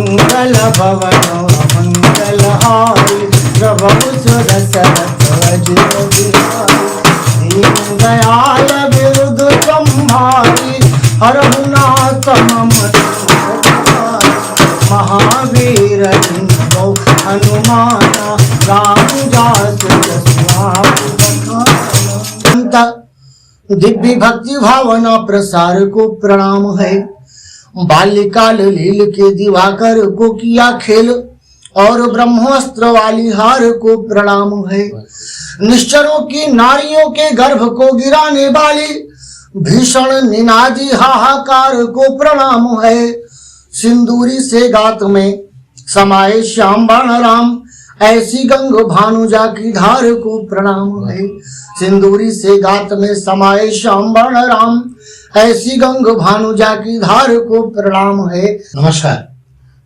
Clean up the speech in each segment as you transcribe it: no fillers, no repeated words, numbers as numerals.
मंगल भवन मंगल हारी प्रभु सुरसरथ अजिर बिहारी दीन दयाल विरुद्ध संहारी हरहु नाथ मम महावीर जिनको हनुमाना रामदास दिव्य भक्ति भावना प्रसार को प्रणाम है। बाल्यकाल लील के दिवाकर को किया खेल और ब्रह्मास्त्र वाली हार को प्रणाम है। निश्चरों की नारियों के गर्भ को गिराने वाली भीषण निनादी हाहाकार को प्रणाम है। सिंदूरी से गात में समाये श्याम बाण राम ऐसी गंग भानुजा की धार को प्रणाम है। सिंदूरी से गात में समाये श्याम बाण राम ऐसी गंग भानुजा की धार को प्रणाम है। नमस्कार,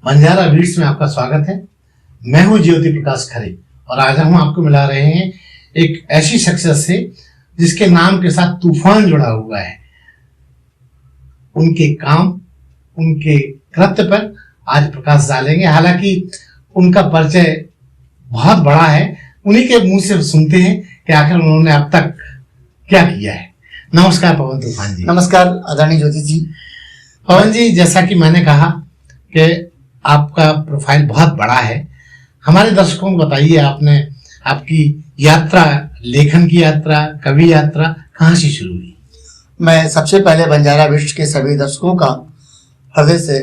बंजारा बीट्स में आपका स्वागत है। मैं हूं ज्योति प्रकाश खरे और आज हम आपको मिला रहे हैं एक ऐसी शख्सियत से जिसके नाम के साथ तूफान जुड़ा हुआ है। उनके काम, उनके कृत्य पर आज प्रकाश डालेंगे। हालांकि उनका परिचय बहुत बड़ा है, उन्हीं के मुंह से सुनते हैं कि आखिर उन्होंने अब तक क्या किया है। नमस्कार पवन तूफान जी। नमस्कार आदरणीय ज्योति जी। पवन जी, जैसा कि मैंने कहा कि आपका प्रोफाइल बहुत बड़ा है, हमारे दर्शकों को बताइए, आपने आपकी यात्रा, लेखन की यात्रा, कवि यात्रा कहाँ से शुरू हुई? मैं सबसे पहले बंजारा विश्व के सभी दर्शकों का हृदय से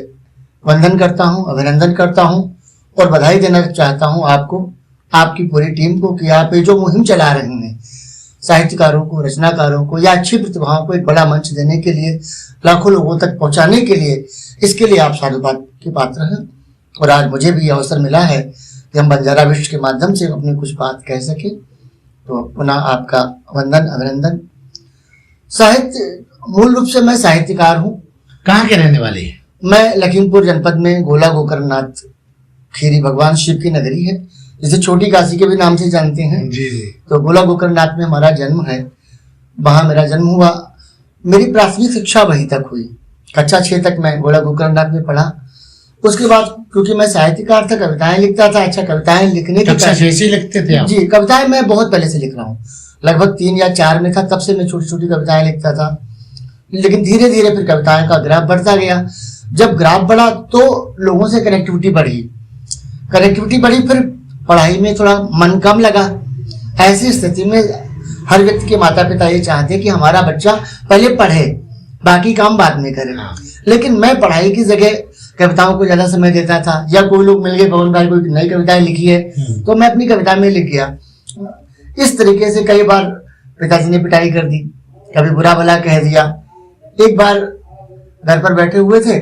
वंदन करता हूँ, अभिनंदन करता हूँ और बधाई देना चाहता हूँ आपको, आपकी पूरी टीम को कि आप ये जो मुहिम चला रहे हैं साहित्यकारों को, रचनाकारों को या अच्छी प्रतिभाओं को एक बड़ा मंच देने के लिए, लाखों लोगों तक पहुंचाने के लिए, इसके लिए आप साधुवाद के पात्र हैं। और आज मुझे भी अवसर मिला है कि हम बंजारा विश्व के माध्यम से अपनी कुछ बात कह सके, तो पुनः आपका वंदन, अभिनंदन। साहित्य, मूल रूप से मैं साहित्यकार हूँ। कहाँ के रहने वाले हैं? मैं लखीमपुर जनपद में गोला गोकर्णनाथ खीरी भगवान शिव की नगरी है, जिसे छोटी काशी के भी नाम से जानते हैं। जी जी। तो गोला गोकर्णनाथ में हमारा जन्म है, वहां मेरा जन्म हुआ। मेरी प्राथमिक शिक्षा वहीं तक हुई, कक्षा 6 तक मैं गोला गोकर्णनाथ में पढ़ा। उसके बाद क्योंकि मैं साहित्यकार था, कविताएं लिखता था। अच्छा, कविताएं लिखने की कक्षा 6 से लिखते थे आप? जी, कविताएं मैं बहुत पहले से लिख रहा हूँ, लगभग 3 या 4 में था, तब से मैं छोटी छोटी कविताएं लिखता था। लेकिन धीरे धीरे फिर कविताएं का ग्राफ बढ़ता गया। जब ग्राफ बढ़ा तो लोगों से कनेक्टिविटी बढ़ी, फिर पढ़ाई में थोड़ा मन कम लगा। ऐसी स्थिति में हर व्यक्ति के माता पिता ये चाहते कि हमारा बच्चा पहले पढ़े, बाकी काम बाद में करे। लेकिन मैं पढ़ाई की जगह कविताओं को ज्यादा समय देता था। या कोई लोग मिल गए, पवन भाई कोई नई कविताएं लिखी है, तो मैं अपनी कविता में लिख गया। इस तरीके से कई बार पिताजी ने पिटाई कर दी, कभी बुरा भला कह दिया। एक बार घर पर बैठे हुए थे,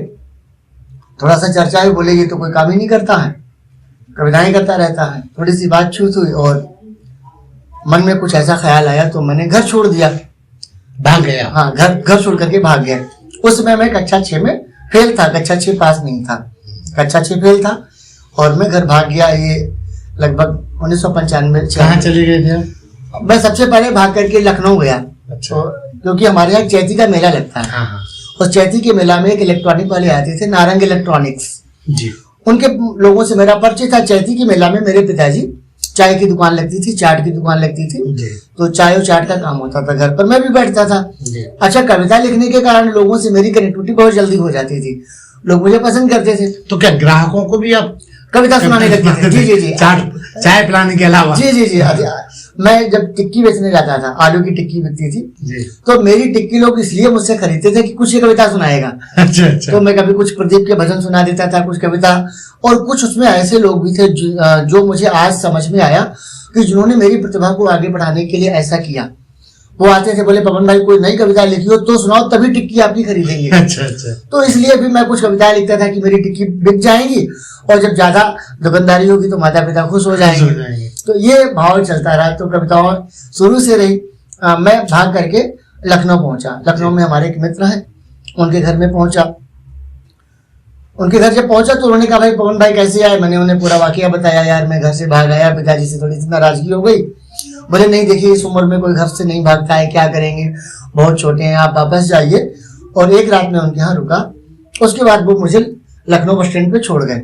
थोड़ा सा चर्चा हुई, बोले ये तो कोई काम ही नहीं करता है, कविताएं करता रहता है। थोड़ी सी बातचीत हुई और मन में कुछ ऐसा ख्याल आया, तो मैंने घर छोड़ दिया, भाग गया। हाँ, घर छोड़ करके भाग गया। उस समय मैं कक्षा 6 में फेल था, कक्षा 6 पास नहीं था, कक्षा 6 फेल था और मैं घर भाग गया। ये लगभग 1995। कहाँ चले गए थे? मैं सबसे पहले भाग करके लखनऊ गया। अच्छा। क्योंकि हमारे यहाँ चैती का मेला लगता है। हाँ। उस चैती के मेला में एक इलेक्ट्रॉनिक वाले आते थे, नारंग इलेक्ट्रॉनिक्स जी। उनके लोगों से मेरा परिचय था। चैती के मेला में मेरे पिताजी चाय की दुकान लगती थी, चाट की दुकान लगती थी, तो चाय और चाट का काम होता था घर पर, मैं भी बैठता था। अच्छा, कविता लिखने के कारण लोगों से मेरी कनेक्टिविटी बहुत जल्दी हो जाती थी, लोग मुझे पसंद करते थे। तो क्या ग्राहकों को भी आप कविता सुनाने लगते थे? जी जी जी। चाय पिलाने के अलावा? जी जी जी। मैं जब टिक्की बेचने जाता था, आलू की टिक्की बिकती थी, तो मेरी टिक्की लोग इसलिए मुझसे खरीदते थे कि कुछ ये कविता सुनाएगा। अच्छा। तो मैं कभी कुछ प्रदीप के भजन सुना देता था, कुछ कविता, और कुछ उसमें ऐसे लोग भी थे जो मुझे आज समझ में आया कि जिन्होंने मेरी प्रतिभा को आगे बढ़ाने के लिए ऐसा किया। वो आते थे, बोले पवन भाई कोई नई कविता लिखी हो तो सुनाओ, तभी टिक्की आपकी खरीदेंगे। अच्छा। तो इसलिए भी मैं कुछ कविताएं लिखता था कि मेरी टिक्की बिक जाएगी और जब ज्यादा दुकानदारी होगी तो माता पिता खुश हो जाएंगे। तो ये भाव चलता रहा। तो कविताओं शुरू से रही। मैं भाग करके लखनऊ पहुंचा। लखनऊ में हमारे एक मित्र हैं, उनके घर में पहुंचा। उनके घर जब पहुंचा तो उन्होंने कहा भाई पवन भाई कैसे आए। मैंने उन्हें पूरा वाकया बताया, यार मैं घर से भाग आया, पिताजी से थोड़ी सी नाराजगी हो गई। बोले नहीं देखिए, इस उम्र में कोई घर से नहीं भागता है, क्या करेंगे, बहुत छोटे हैं, आप वापस जाइए। और एक रात में उनके यहाँ रुका। उसके बाद वो मुझे लखनऊ बस स्टैंड पे छोड़ गए।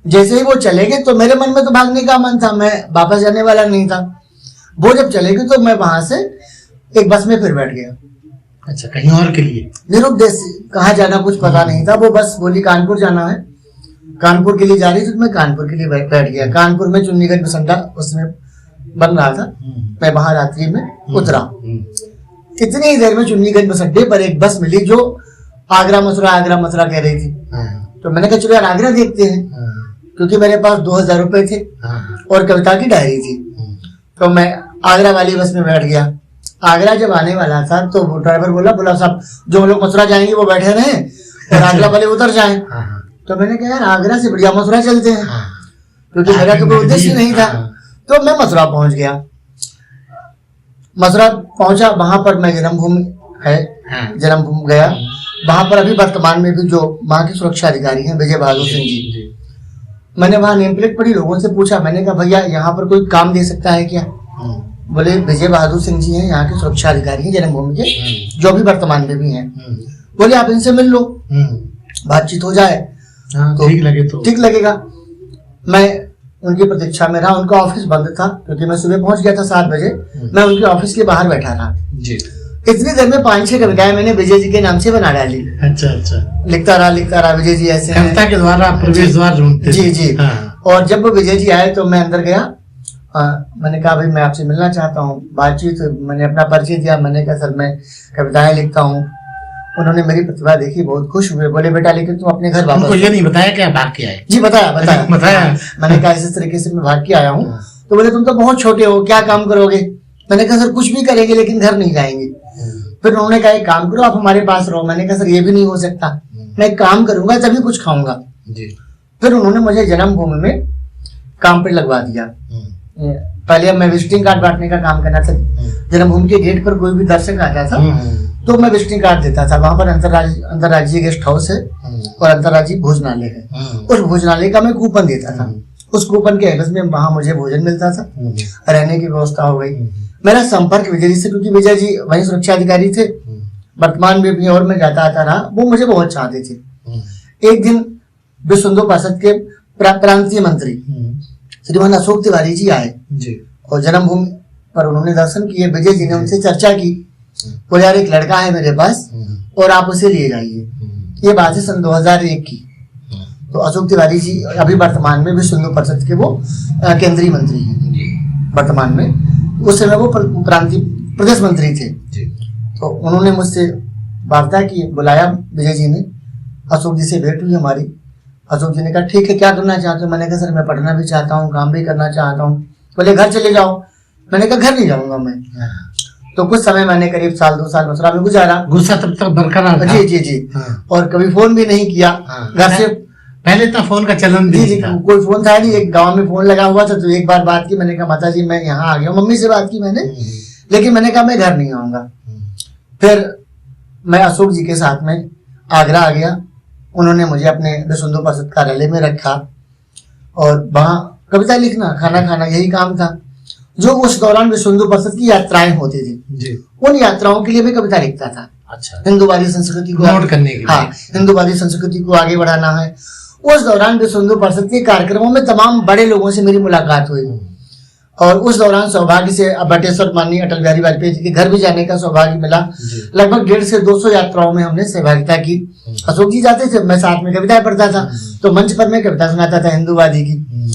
जैसे ही वो चले गए तो मेरे मन में तो भागने का मन था, मैं वापस जाने वाला नहीं था। वो जब चले गए तो मैं वहां से एक बस में फिर बैठ गया। अच्छा, कहीं और के लिए? निरुद्देश, कहाँ जाना कुछ पता नहीं था। वो बस बोली कानपुर जाना है, कानपुर के लिए जा रही थी, तो मैं कानपुर के लिए बैठ गया। कानपुर में चुन्नीगंज बसंडा उसमें बन रहा था, मैं वहां रात्रि में उतरा। इतनी ही देर में चुन्नीगंज बसंडे पर एक बस मिली जो आगरा मथुरा कह रही थी। तो मैंने कहा चलो यार आगरा देखते हैं, क्योंकि मेरे पास 2000 रुपए थे और कविता की डायरी थी। तो मैं आगरा वाली बस में बैठ गया। आगरा जब आने वाला था तो वो ड्राइवर बोला साहब जो लोग मथुरा जाएंगे वो बैठे रहे और आगरा वाले उतर जाएं। तो मैंने कहा यार आगरा से बढ़िया मथुरा चलते हैं, क्योंकि मेरा तो कोई उद्देश्य नहीं था। तो मैं मथुरा पहुंच गया। मथुरा पहुंचा, वहां पर मैं जन्मभूमि है, जन्मभूमि गया। वहां पर अभी वर्तमान में भी जो वहां के सुरक्षा अधिकारी हैं विजय बहादुर सिंह जी, मैंने वहां नेम प्लेट पढ़ी, लोगों से पूछा, मैंने कहा भैया यहाँ पर कोई काम दे सकता है क्या? बोले विजय बहादुर सिंह जी हैं, यहाँ के सुरक्षा अधिकारी हैं जन्मभूमि के, जो भी वर्तमान में भी हैं। बोले आप इनसे मिल लो, बातचीत हो जाए तो ठीक लगे तो ठीक लगेगा। मैं उनकी प्रतीक्षा में रहा। उनका ऑफिस बंद था क्योंकि मैं सुबह पहुंच गया था 7 बजे। मैं उनके ऑफिस के बाहर बैठा रहा जी। इतनी देर में 5-6 कविताएं मैंने विजय जी के नाम से बना डाली। अच्छा। लिखता रहा विजय जी ऐसे कविता के द्वारा प्रवेश द्वार ढूंढते जी। और जब वो विजय जी आए तो मैं अंदर गया। मैंने कहा भाई मैं आपसे मिलना चाहता हूँ। बातचीत, मैंने अपना परिचय दिया। मैंने कहा सर मैं कविताएं लिखता हूँ। उन्होंने मेरी प्रतिभा देखी, बहुत खुश हुए। बोले बेटा लेकिन तुम अपने घर वापस। उनको ये नहीं बताया क्या भाग के आए? जी बताया। मैंने कहा इस तरीके से मैं भाग के आया हूँ। तो बोले तुम तो बहुत छोटे हो, क्या काम करोगे? मैंने कहा सर कुछ भी करेंगे लेकिन घर नहीं जाएंगे। फिर उन्होंने कहा एक काम करो आप हमारे पास रहो। मैंने कहा सर ये भी नहीं हो सकता, मैं एक काम करूंगा तभी कुछ खाऊंगा। फिर उन्होंने मुझे जन्मभूमि में काम पे लगवा दिया। पहले मैं विजिटिंग कार्ड बांटने का काम करना था। जन्मभूमि के गेट पर कोई भी दर्शक आता था तो मैं विजिटिंग कार्ड देता था। वहां पर अंतर्राज्यीय गेस्ट हाउस है और अंतर्राज्यीय भोजनालय है। उस भोजनालय का मैं कूपन देता था। उस कूपन के एवज में वहां मुझे भोजन मिलता था, रहने की व्यवस्था हो गई। मेरा संपर्क विजय जी से, क्योंकि विजय जी वही सुरक्षा अधिकारी थे, वर्तमान में भी, और मैं जाता आता रहा। वो मुझे बहुत चाहते थे। एक दिन विश्व हिंदू परिषद के प्रांतीय मंत्री श्रीमान अशोक तिवारी जी आए और जन्मभूमि पर उन्होंने दर्शन किए। विजय जी ने उनसे चर्चा की, बोले यार एक लड़का है मेरे पास और आप उसे लिए जाइए। ये बात है सन 2001 की। तो अशोक तिवारी जी अभी वर्तमान में विश्व हिंदू परिषद के वो केंद्रीय मंत्री हैं वर्तमान में। उस समय वो प्रांतीय प्रदेश मंत्री थे। तो उन्होंने मुझसे वार्ता की, बुलाया विजय जी ने। अशोक जी से भेंट हुई हमारी। अशोक जी ने कहा ठीक है क्या करना चाहते हो? मैंने कहा सर मैं पढ़ना भी चाहता हूँ, काम भी करना चाहता हूँ। बोले घर चले जाओ। मैंने कहा घर नहीं जाऊंगा मैं। तो कुछ समय मैंने करीब 1-2 साल मथुरा में गुजारा। गुस्सा तब तक बरकरार था? जी। और कभी फोन भी नहीं किया घर से। पहले तो फोन का चलन जी कोई फोन था नहीं। एक गांव में फोन लगा हुआ था तो एक बार बात की। मैंने कहा माता जी मैं यहाँ आ गया हूँ। मम्मी से बात की मैंने, लेकिन मैंने कहा मैं घर नहीं आऊंगा। फिर मैं अशोक जी के साथ में आगरा आ गया। उन्होंने मुझे अपने विश्व हिंदू परिषद कार्यालय में रखा और वहां कविता लिखना, खाना खाना, यही काम था। जो उस दौरान विश्व हिंदू परिषद की यात्राएं होती थी, उन यात्राओं के लिए मैं कविता लिखता था। अच्छा। हिंदूवादी संस्कृति को नोट करने के लिए। हाँ, हिंदूवादी संस्कृति को आगे बढ़ाना है। उस दौरान विश्व हिंदू परिषद के कार्यक्रमों में तमाम बड़े लोगों से मेरी मुलाकात हुई और उस दौरान सौभाग्य से बटेश्वर माननीय अटल बिहारी वाजपेयी जी के घर भी जाने का सौभाग्य मिला। लगभग 150 से 200 यात्राओं में हमने सहभागिता की। अशोक जी जाते थे, मैं साथ में कविताएं पढ़ता था। तो मंच पर मैं कविता सुनाता था हिंदूवादी की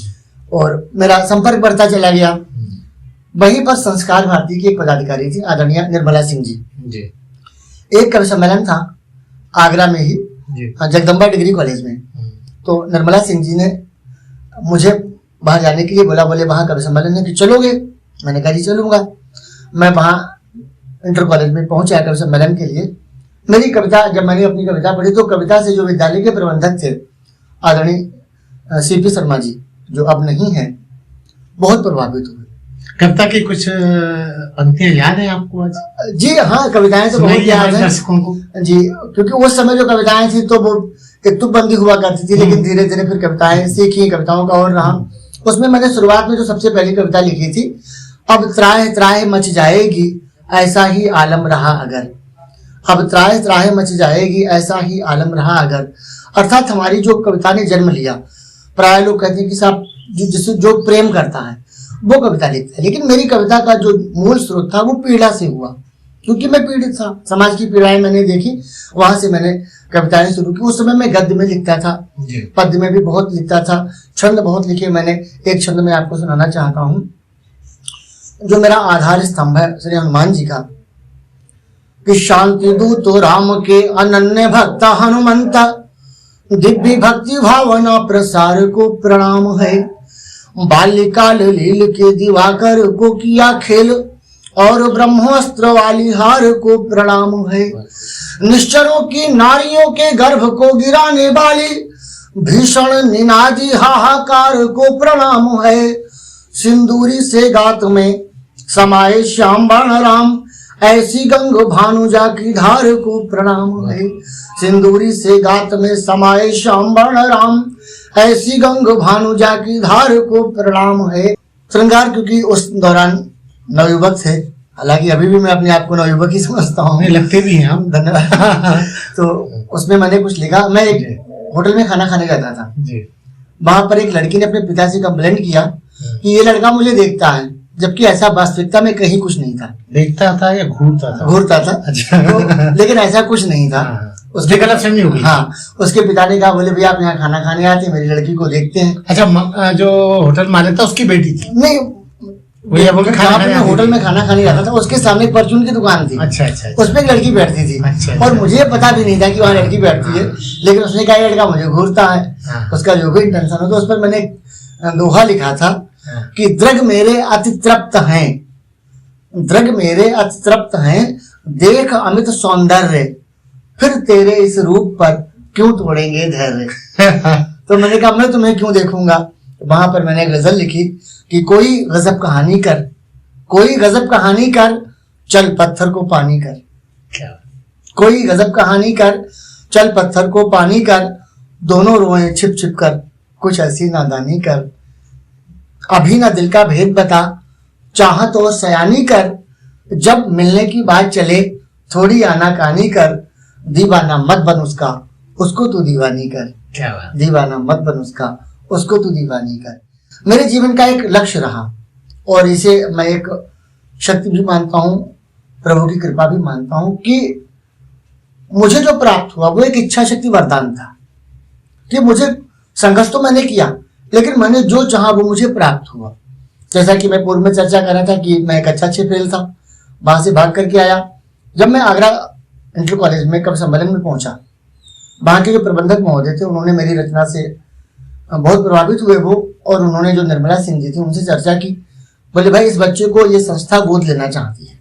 और मेरा संपर्क बढ़ता चला गया। वहीं पर संस्कार भारती की एक पदाधिकारी थी आदरणीय निर्मला सिंह जी। एक कवि सम्मेलन था आगरा में ही, जगदम्बा डिग्री कॉलेज में। तो निर्मला सिंह जी ने मुझे वहां जाने के लिए बोला। बोले वहां कवि सम्मेलन है कि चलोगे? मैंने कहा जी चलूंगा। मैं वहां इंटर कॉलेज में पहुंचा कवि सम्मेलन के लिए। मेरी कविता, जब मैंने अपनी कविता पढ़ी तो कविता से जो विद्यालय के प्रबंधक थे आदरणीय सीपी शर्मा जी, जो अब नहीं है, बहुत प्रभावित हुए। कविता की कुछ पंक्तियां याद है आपको आज? जी हाँ, कविताएं तो बहुत याद है दर्शकों को जी, क्योंकि उस समय जो कविताएं थी तो वो एक तुकबंदी हुआ करती थी, लेकिन धीरे धीरे फिर कविताएं सीखी, कविताओं का और रहा। उसमें मैंने शुरुआत में जो सबसे पहली कविता लिखी थी, अब त्राह त्राह मच जाएगी ऐसा ही आलम रहा अगर। अब त्राह त्राह मच जाएगी ऐसा ही आलम रहा अगर। अर्थात हमारी जो कविता ने जन्म लिया, प्राय लोग कहते हैं कि साहब जिससे जो प्रेम करता है वो कविता लिखता है, लेकिन मेरी कविता का जो मूल स्रोत था वो पीड़ा से हुआ, क्योंकि मैं पीड़ित था, समाज की पीड़ाएं मैंने देखी, वहां से मैंने कविताएं शुरू की। उस समय मैं गद्य में लिखता था, पद्य में भी बहुत लिखता था, छंद बहुत लिखे मैंने। एक छंद में आपको सुनाना चाहता हूं, जो मेरा आधार स्तंभ है श्री हनुमान जी का, कि शांति दूत राम के अनन्य भक्त हनुमंत, दिव्य भक्ति भावना प्रसार को प्रणाम है। बाल्यकाल लील के दिवाकर को किया खेल, और ब्रह्मास्त्र वाली हार को प्रणाम है। निश्चरों की नारियों के गर्भ को गिराने वाली भीषण निनादी हाहाकार को प्रणाम है। सिंदूरी से गात में समाये श्याम बाण राम, ऐसी गंग भानुजा की धार को प्रणाम है। सिंदूरी से गात में समाये श्याम बाण राम, ऐसी गंग भानुजा की धार को प्रणाम है। श्रृंगार क्योंकि उस दौरान नवयुवक थे, हालांकि अभी भी मैं अपने आप को नवयुवक ही समझता हूँ, लगते भी हैं हम। धन्यवाद। तो उसमें मैंने कुछ लिखा। मैं एक होटल में खाना खाने जाता था, वहां पर एक लड़की ने अपने पिता से कंप्लेंट किया कि ये लड़का मुझे देखता है, जबकि ऐसा वास्तविकता में कहीं कुछ नहीं था। देखता था या घूरता था? घूरता था। अच्छा। तो, लेकिन ऐसा कुछ नहीं था। उसके गलतफहमी होगी। हाँ, उसके पिता ने कहा, बोले भैया आप यहाँ खाना खाने आते, मेरी लड़की को देखते हैं। अच्छा, जो होटल मालिक था उसकी बेटी थी? नहीं, होटल में खाना खाने जाता था, उसके सामने परचून की दुकान थी। अच्छा। उस पर एक लड़की बैठती थी। अच्छा। और मुझे पता भी नहीं था कि वहाँ लड़की बैठती है, लेकिन उसने कहा ये लड़का मुझे घूरता है। उसका जो भी इंटेंशन हो, तो उस पर मैंने दोहा लिखा था कि द्रग मेरे अति तृप्त हैं, द्रग मेरे अति तृप्त हैं, देख अमित सौंदर्य, फिर तेरे इस रूप पर क्यों तोड़ेंगे धैर्य। तो मैंने कहा मैं तुम्हें क्यों देखूंगा। वहां पर मैंने गजल लिखी कि कोई गजब कहानी कर, कोई गजब कहानी कर, चल पत्थर को पानी कर। क्या? कोई गजब कहानी कर, चल पत्थर को पानी कर, दोनों रोए छिप छिप कर, कुछ ऐसी नादानी कर। अभी ना दिल का भेद बता, चाह तो सयानी कर, जब मिलने की बात चले थोड़ी आनाकानी कर। दीवाना मत बन उसका, उसको तू दीवानी कर। क्या बात? दीवाना मत बन उसका, उसको तू दीवानी कर। मेरे जीवन का एक लक्ष्य रहा, और इसे मैं एक शक्ति भी मानता हूँ, प्रभु की कृपा भी मानता हूँ, कि मुझे जो प्राप्त हुआ वो एक इच्छा शक्ति वरदान था। कि मुझे संघर्ष तो मैंने किया, लेकिन मैंने जो चाहा वो मुझे प्राप्त हुआ। जैसा कि मैं पूर्व में चर्चा कर रहा था कि मैं एक अच्छा 6 फेल था, वहां से भाग करके आया। जब मैं आगरा इंटर कॉलेज में कवि सम्मेलन में पहुंचा, वहां के जो प्रबंधक महोदय थे उन्होंने मेरी रचना से बहुत प्रभावित हुए वो, और उन्होंने जो निर्मला सिंह जी थी उनसे चर्चा की। बोले भाई इस बच्चे को ये संस्था गोद लेना चाहती है।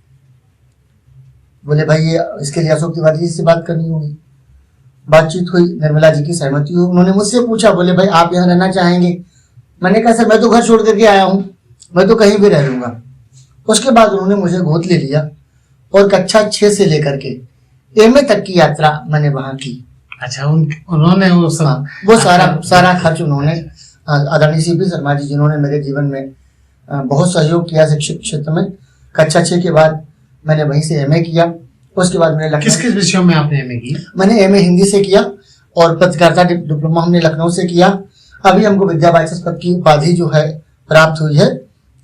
बोले भाई ये इसके लिए अशोक तिवारी जी से बात करनी होगी। बातचीत हुई, निर्मला जी की सहमति हुई। उन्होंने मुझसे पूछा, बोले भाई आप यहाँ रहना चाहेंगे? मैंने कहा सर मैं तो घर छोड़ करके आया हूँ, मैं तो कहीं भी रह लूंगा। उसके बाद उन्होंने मुझे गोद ले लिया, और कक्षा 6 से लेकर के एमए तक की यात्रा मैंने वहां की। अच्छा, उन्होंने वो सारा खर्च उन्होंने, आदरणीय सीपी शर्मा जी जिन्होंने मेरे जीवन में बहुत सहयोग किया शिक्षक क्षेत्र में। कक्षा 6 के बाद मैंने वहीं से एमए किया। उसके बाद मैंने किस विषयों में आपने एमए की? मैंने एमए हिंदी से किया, और पत्रकारिता डिप्लोमा हमने लखनऊ से किया। अभी हमको विद्यावाचस्पति की उपाधि जो है प्राप्त हुई है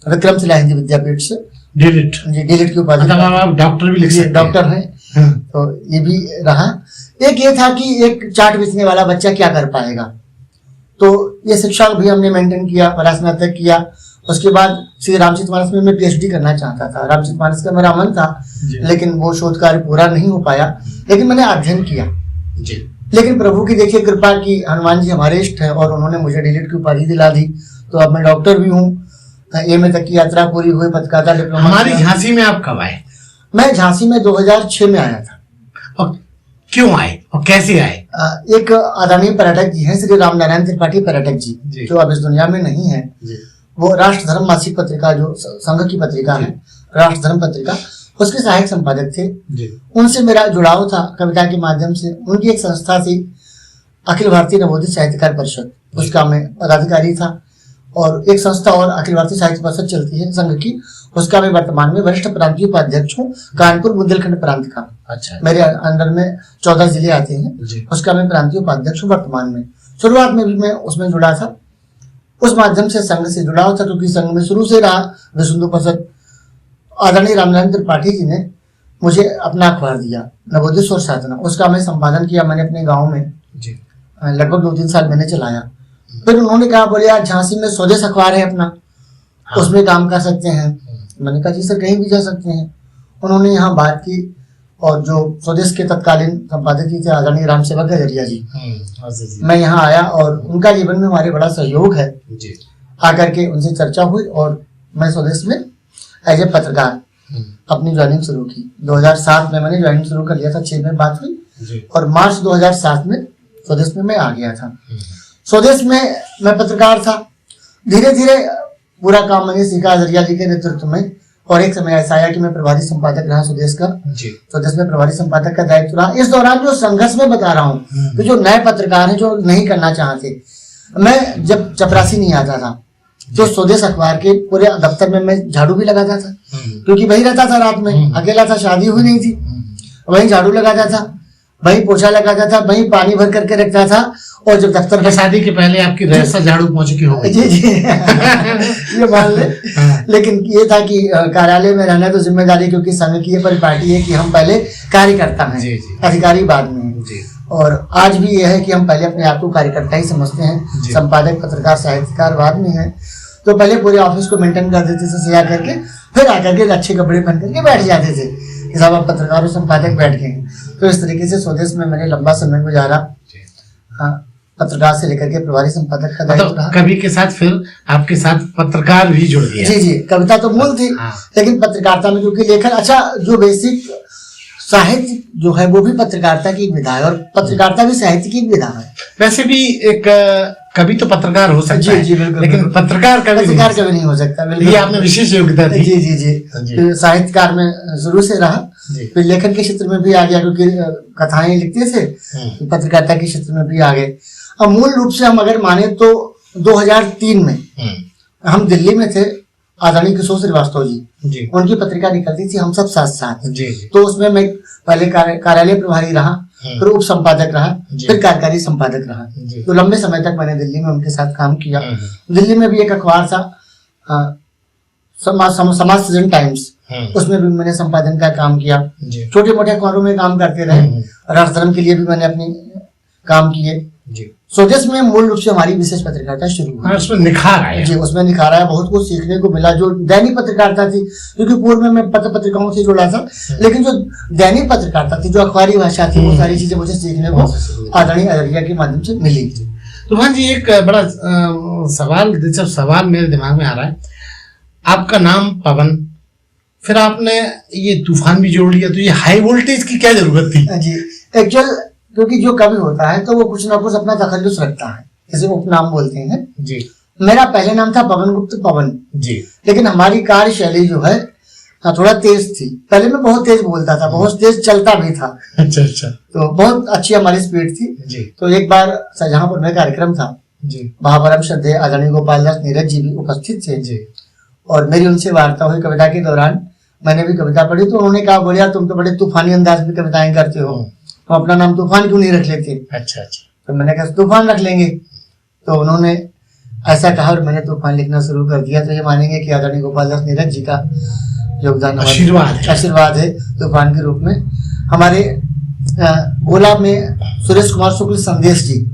विक्रमशिला हिंदी विद्यापीठ से। डीलिट की उपाधि। आप डॉक्टर भी लिख सकते हैं। डॉक्टर हैं। तो ये भी रहा। एक ये था कि एक चाट बेचने वाला बच्चा क्या कर पाएगा, तो ये शिक्षा भी हमने मेंटेन किया, परास्नातक किया। उसके बाद श्री रामचरितमानस में मैं पीएचडी करना चाहता था। रामचरितमानस का मेरा मन था, लेकिन वो शोध कार्य पूरा नहीं हो पाया, लेकिन मैंने अध्ययन किया जी। लेकिन प्रभु की देखिए कृपा की, हनुमान जी हमारे इष्ट हैं, और उन्होंने मुझे डीलिट की उपाधि दिला दी। तो अब मैं डॉक्टर भी हूँ। एमए तक की यात्रा पूरी हुई, पत्रकारिता डिप्लोमा। हमारी झांसी में आप कब आए? मैं झांसी में 2006 में आया था। और क्यों आए और कैसे आए? एक आदरणीय पर्यटक जी हैं, श्री राम नारायण त्रिपाठी पर्यटक जी, जो अब इस दुनिया में नहीं है। वो राष्ट्र धर्म मासिक पत्रिका, जो संघ की पत्रिका है, राष्ट्र धर्म पत्रिका, उसके सहायक संपादक थे। उनसे मेरा जुड़ाव था कविता के माध्यम से। उनकी एक संस्था थी अखिल भारतीय नवोदित साहित्यकार परिषद, उसका मैं पदाधिकारी था। और एक संस्था और अखिल भारतीय साहित्य परिषद चलती है संघ की, उसका मैं वर्तमान में वरिष्ठ प्रांतीय उपाध्यक्ष हूँ, कानपुर बुंदेलखंड प्रांत का। अच्छा। मेरे अंडर में 14 जिले आते हैं, उसका मैं प्रांतीय उपाध्यक्ष हूँ वर्तमान में। शुरुआत में भी मैं उसमें जुड़ा था, उस माध्यम से संघ से जुड़ा हुआ था, क्योंकि संघ में शुरू से रहा। विश्व हिंदू परिषद आदरणीय रामनारायण त्रिपाठी जी ने मुझे अपना अखबार दिया नवोदय और साधना, उसका मैं संपादन किया मैंने अपने गाँव में जी। लगभग 2-3 साल मैंने चलाया। फिर उन्होंने कहा, बोले यार झांसी में स्वदेश अखबार है अपना, उसमें काम कर सकते हैं। मैंने कहा जी सर कहीं भी जा सकते हैं। उन्होंने यहाँ बात की और जो स्वदेश के तत्कालीन संपादक थे आदरणीय राम सेवक गजरिया जी, मैं यहाँ आया और उनका जीवन में हमारे बड़ा सहयोग है जी। आकर के उनसे चर्चा हुई और मैं स्वदेश में एज ए पत्रकार अपनी ज्वाइनिंग शुरू की। 2007 में मैंने ज्वाइनिंग शुरू कर लिया था, 6 में बात हुई जी। और मार्च 2007 में स्वदेश में मैं आ गया था। स्वदेश में मैं पत्रकार था। धीरे धीरे पूरा काम मैंने सीखा जरिया जी के नेतृत्व में, और एक समय ऐसा आया कि मैं प्रभारी संपादक रहा स्वदेश का जी। स्वदेश में प्रभारी संपादक का दायित्व रहा। इस दौरान जो संघर्ष में बता रहा हूँ कि जो नए पत्रकार हैं जो नहीं करना चाहते, मैं जब चपरासी नहीं आता था तो स्वदेश अखबार के पूरे दफ्तर में मैं झाड़ू भी लगाता था, क्योंकि वही रहता था रात में, अकेला था, शादी हुई नहीं थी, वही झाड़ू लगाता था, वही पोछा लगाता था, वही पानी भर करके रखता था। और जब दफ्तर में शादी के पहले आपकी रजिस्टर झाड़ू पहुंच चुकी हो गई। जी जी ये मान ले। लेकिन ये था कि कार्यालय में रहना तो जिम्मेदारी, क्योंकि संघ की ये परिपाटी है कि हम पहले कार्यकर्ता हैं, जी, जी। अधिकारी बाद में हैं। जी। और आज भी ये है कि हम पहले अपने आप को कार्यकर्ता ही समझते हैं, संपादक पत्रकार साहित्यकार बाद में है। तो पहले पूरे ऑफिस को मेंटेन कर देते थे सजा करके, फिर आकर के अच्छे कपड़े पहन करके बैठ जाते थे कि साहब आप पत्रकार और संपादक बैठ गए। तो इस तरीके से स्वदेश में मैंने लंबा समय गुजारा, पत्रकार से लेकर के प्रभारी संपादक का दायित्व रहा। कवि के साथ फिर आपके साथ पत्रकार भी जुड़ गया। जी जी, कविता तो मूल थी, लेकिन पत्रकारिता में क्योंकि लेखन, अच्छा जो बेसिक साहित्य जो है वो भी पत्रकारिता की विधा है, और पत्रकारिता भी साहित्य की विधा है। वैसे भी एक कवि तो पत्रकार हो सकता है, जी बिल्कुल, लेकिन पत्रकार कभी नहीं हो सकता। ये आपने विशेष योग्यता दी। जी जी जी, साहित्यकार में शुरू से रहा, फिर लेखन के क्षेत्र में भी आ गया, क्योंकि कथाएं लिखते थे, पत्रकारिता के क्षेत्र में भी आ गए। अब मूल रूप से हम अगर माने तो 2003 में हम दिल्ली में थे, आदरणीय किशोर श्रीवास्तव जी, उनकी पत्रिका निकलती थी हम सब साथ साथ। तो उसमें मैं पहले कार्यालय प्रभारी रहा, फिर उप संपादक रहा, फिर कार्यकारी संपादक रहा। तो लंबे समय तक मैंने दिल्ली में उनके साथ काम किया। दिल्ली में भी एक अखबार था समाज सृजन टाइम्स, उसमें भी मैंने संपादन का काम किया। छोटे मोटे अखबारों में काम करते रहे, राष्ट्र धर्म के लिए भी मैंने अपनी काम किए। स्वदेश में मूल रूप से हमारी विशेष पत्रकारिता शुरू हुई। उसमें निखार आया। जी, उसमें निखार आया, बहुत कुछ सीखने को मिला। जो दैनिक पत्रकारिता थी, क्योंकि पूर्व में मैं पत्र पत्रिकाओं से जुड़ा था, लेकिन जो दैनिक पत्रकारिता थी, जो अखबारी भाषा थी, वो सारी चीजें मुझे सीखने को आदरणीय अजरिया के माध्यम से मिली। तूफान जी, एक बड़ा सवाल, दिलचस्प सवाल मेरे दिमाग में आ रहा है। आपका नाम पवन, फिर आपने ये तूफान भी जोड़ लिया, तो ये हाई वोल्टेज की क्या जरूरत थी? जी, एक्चुअल क्योंकि जो कवि होता है तो वो कुछ ना कुछ अपना तखल्लुस रखता है, जैसे उपनाम बोलते हैं जी। मेरा पहले नाम था पवन गुप्त पवन जी, लेकिन हमारी कार्यशैली जो है थोड़ा तेज थी। पहले मैं बहुत तेज बोलता था, बहुत तेज चलता भी था। अच्छा। तो बहुत अच्छी हमारी स्पीड थी जी। तो एक बार शाहजहांपुर में कार्यक्रम था जी, वहां परम श्रद्धेय आदरणीय गोपाल दास नीरज जी भी उपस्थित थे जी। और मेरी उनसे वार्ता हुई कविता के दौरान। मैंने भी कविता पढ़ी तो उन्होंने कहा, बोलिया तुम तो बड़े तूफानी अंदाज में कविताएं करते हो, तो अपना नाम तूफान क्यों नहीं रख लेते? अच्छा। तो मैंने कहा तूफान रख लेंगे। तो उन्होंने ऐसा कहा और मैंने तूफान लिखना शुरू कर दिया। तो ये मानेंगे कि आदरणीय गोपाल दास नीरज जी का योगदान, आशीर्वाद है तूफान के रूप में। हमारे गोला में सुरेश कुमार शुक्ल संदेश जी,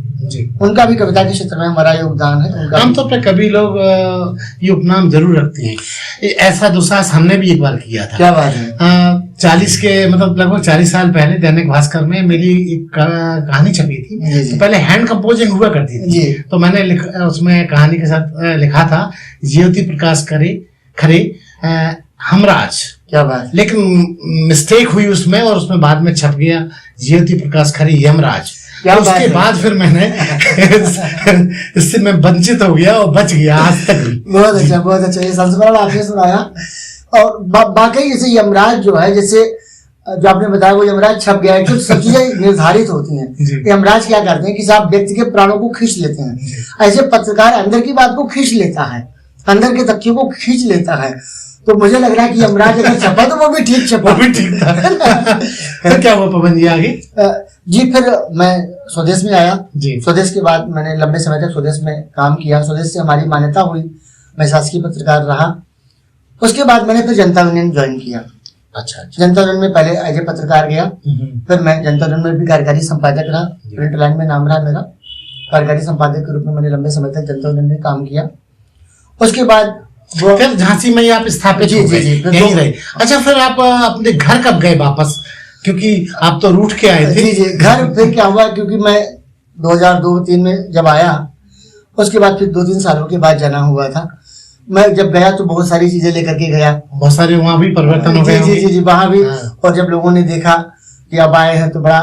उनका भी कविता के क्षेत्र में हमारा योगदान है। आमतौर पर कभी लोग ये उपनाम जरूर रखते हैं। ऐसा दुस्साहस हमने भी एक बार किया था। क्या बात है? 40 के मतलब लगभग 40 साल पहले दैनिक भास्कर में मेरी एक कहानी छपी थी। तो पहले हैंड कंपोजिंग हुआ करती थी। तो मैंने उसमें कहानी के साथ लिखा था ज्योति प्रकाश खरे हमराज। क्या बात? लेकिन मिस्टेक हुई उसमें और उसमें बाद में छप गया ज्योति प्रकाश खरे यमराज। उसके बाद फिर मैंने इससे मैं वंचित हो गया और बच गया आज तक भी। बहुत अच्छा ये संस्मरण आपने सुनाया। और बाकी जैसे यमराज जो है, जैसे जो आपने बताया वो यमराज छप गया है, कुछ सब चीजें निर्धारित होती हैं। यमराज क्या करते हैं कि साहब व्यक्ति के प्राणों को खींच लेते हैं। ऐसे पत्रकार अंदर की बात को खींच लेता है, अंदर के तथ्यों को खींच लेता है। तो मुझे लग रहा है कि यमराज अगर छपा तो वो भी ठीक छपा, वो भी ठीक था। क्या हुआ पवन जी आगे? जी, फिर मैं स्वदेश में आया जी। स्वदेश के बाद मैंने लंबे समय तक स्वदेश में काम किया। स्वदेश से हमारी मान्यता हुई, मैं शासकीय पत्रकार रहा। उसके बाद मैंने फिर जनता यूनियन ज्वाइन किया। अच्छा। जनता यूनियन में पहले एज ए पत्रकार गया, फिर मैं जनता यूनियन में भी कार्यकारी संपादक रहा, प्रिंट लाइन में नाम रहा मेरा। कार्यकारी संपादक के रूप में मैंने लंबे समय तक जनता यूनियन में काम किया। उसके बाद फिर झांसी में ही आप स्थापित हो गए, यहीं रहे। अच्छा, फिर आप अपने घर कब गए वापस, क्योंकि आप तो रूठ के आए थे? जी, घर फिर क्या हुआ, क्योंकि मैं 2002-3 में जब आया, उसके बाद फिर 2-3 सालों के बाद जाना हुआ था। मैं जब गया तो बहुत सारी चीजें लेकर के गया, बहुत सारे वहाँ भी परिवर्तन हो गए। जी, वहां भी। और जब लोगों ने देखा कि अब आए हैं तो बड़ा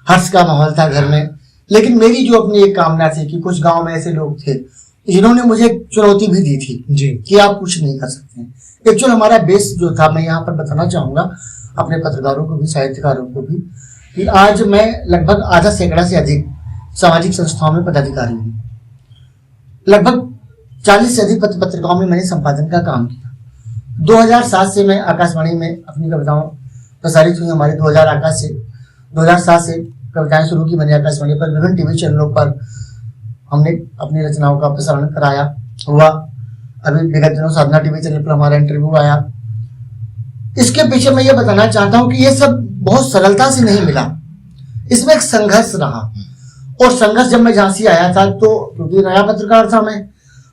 हर्ष का माहौल था घर में। लेकिन मेरी जो अपनी एक कामना थी कि कुछ गांव में ऐसे लोग थे जिन्होंने मुझे चुनौती भी दी थी जी कि आप कुछ नहीं कर सकते। एक्चुअल हमारा बेस जो था, मैं यहाँ पर बताना चाहूंगा अपने पत्रकारों को भी, साहित्यकारों को भी, कि आज मैं लगभग आधा सैकड़ा से अधिक सामाजिक संस्थाओं में पदाधिकारी हूँ। लगभग 40 से अधिक पत्रिकाओं में मैंने संपादन का काम किया। 2007 से मैं आकाशवाणी में अपनी कविताओं प्रसारित हुई। हमारे 2007 से कविताएं शुरू की मैंने आकाशवाणी पर। विभिन्न टीवी चैनलों पर हमने अपनी रचनाओं का प्रसारण कराया हुआ। अभी विगत दिनों साधना टीवी चैनल पर हमारा इंटरव्यू आया। इसके पीछे मैं ये बताना चाहता हूं कि ये सब बहुत सरलता से नहीं मिला, इसमें एक संघर्ष रहा। और संघर्ष जब मैं झांसी आया था तो क्योंकि नया पत्रकार था मैं,